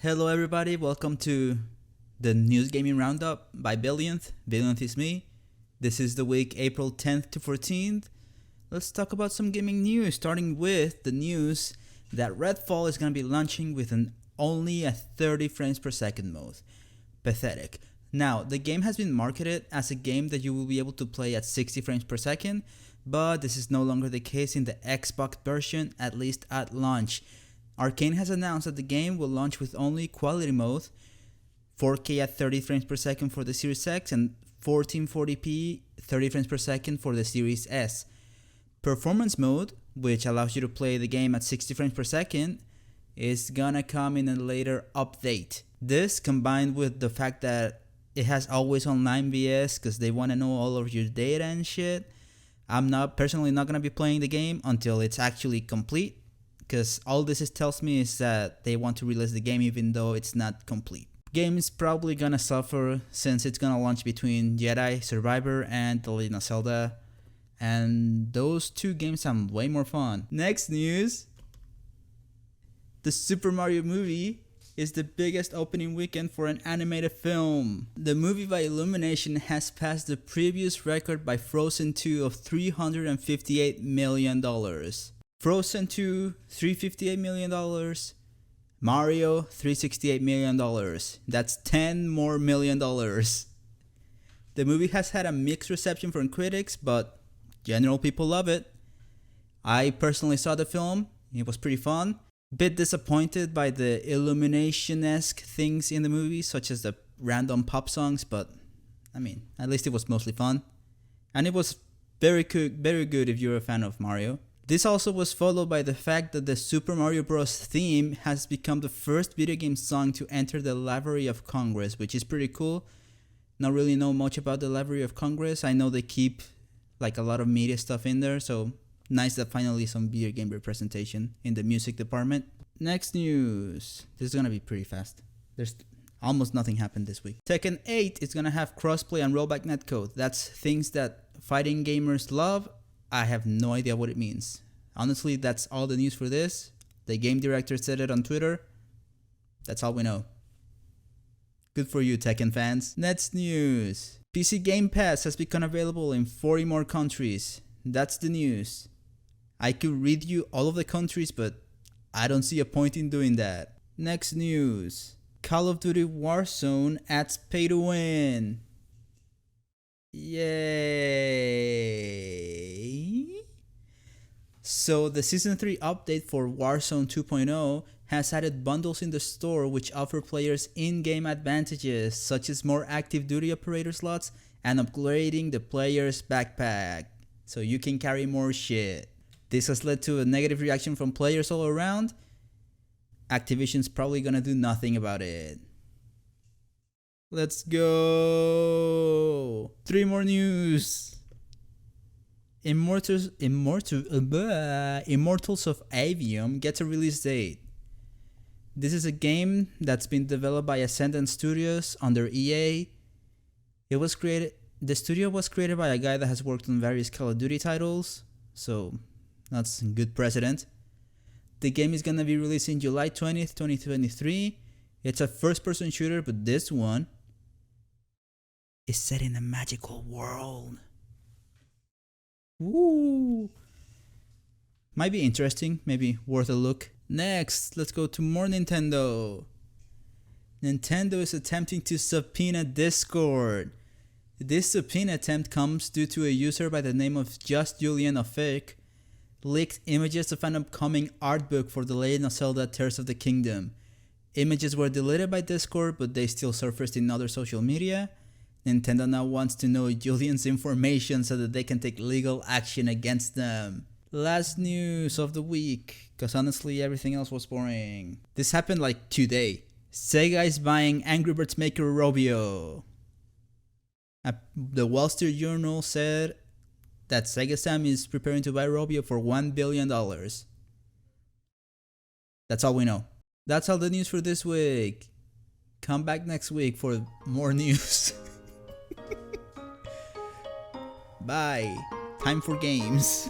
Hello everybody, welcome to the News Gaming Roundup by Billionth. Billionth is me. This is the week April 10th to 14th. Let's talk about some gaming news, starting with the news that Redfall is going to be launching with only a 30 frames per second mode. Pathetic. Now, the game has been marketed as a game that you will be able to play at 60 frames per second, but this is no longer the case in the Xbox version, at least at launch. Arcane has announced that the game will launch with only quality mode, 4K at 30 frames per second for the Series X and 1440p 30 frames per second for the Series S. Performance mode, which allows you to play the game at 60 frames per second, is gonna come in a later update. This combined with the fact that it has always online BS because they want to know all of your data and shit. I'm personally not gonna be playing the game until it's actually complete, because all this tells me is that they want to release the game even though it's not complete. Game is probably gonna suffer since it's gonna launch between Jedi Survivor and The Legend of Zelda, and those two games sound way more fun. Next news: the Super Mario movie is the biggest opening weekend for an animated film. The movie by Illumination has passed the previous record by Frozen 2 of $358 million. Frozen 2, $358 million. Mario, $368 million. That's $10 more million. The movie has had a mixed reception from critics, but general people love it. I personally saw the film. It was pretty fun. Bit disappointed by the Illumination-esque things in the movie, such as the random pop songs, but I mean, at least it was mostly fun. And it was very good if you're a fan of Mario. This also was followed by the fact that the Super Mario Bros. Theme has become the first video game song to enter the Library of Congress, which is pretty cool. Not really know much about the Library of Congress. I know they keep like a lot of media stuff in there, so nice that finally some video game representation in the music department. Next news. This is gonna be pretty fast. There's almost nothing happened this week. Tekken 8 is gonna have crossplay and rollback netcode. That's things that fighting gamers love. I have no idea what it means. Honestly, that's all the news for this. The game director said it on Twitter. That's all we know. Good for you, Tekken fans. Next news. PC Game Pass has become available in 40 more countries. That's the news. I could read you all of the countries, but I don't see a point in doing that. Next news. Call of Duty Warzone adds pay to win. Yay! So the Season 3 update for Warzone 2.0 has added bundles in the store which offer players in-game advantages such as more active duty operator slots and upgrading the player's backpack so you can carry more shit. This has led to a negative reaction from players all around. Activision's probably gonna do nothing about it. Let's go. 3 more news. Immortals of Aveum gets a release date. This is a game that's been developed by Ascendant Studios under EA. The studio was created by a guy that has worked on various Call of Duty titles, so that's a good precedent. The game is gonna be releasing July 20th, 2023. It's a first-person shooter, but this one is set in a magical world. Woo! Might be interesting, maybe worth a look. Next, let's go to more Nintendo. Nintendo is attempting to subpoena Discord. This subpoena attempt comes due to a user by the name of Just Julian of Fake leaked images of an upcoming art book for The Legend of Zelda Tears of the Kingdom. Images were deleted by Discord, but they still surfaced in other social media. Nintendo now wants to know Julian's information so that they can take legal action against them. Last news of the week, because honestly everything else was boring. This happened like today. SEGA is buying Angry Birds maker Rovio. The Wall Street Journal said that Sega Sam is preparing to buy Rovio for $1 billion. That's all we know. That's all the news for this week. Come back next week for more news. Bye. Time for games.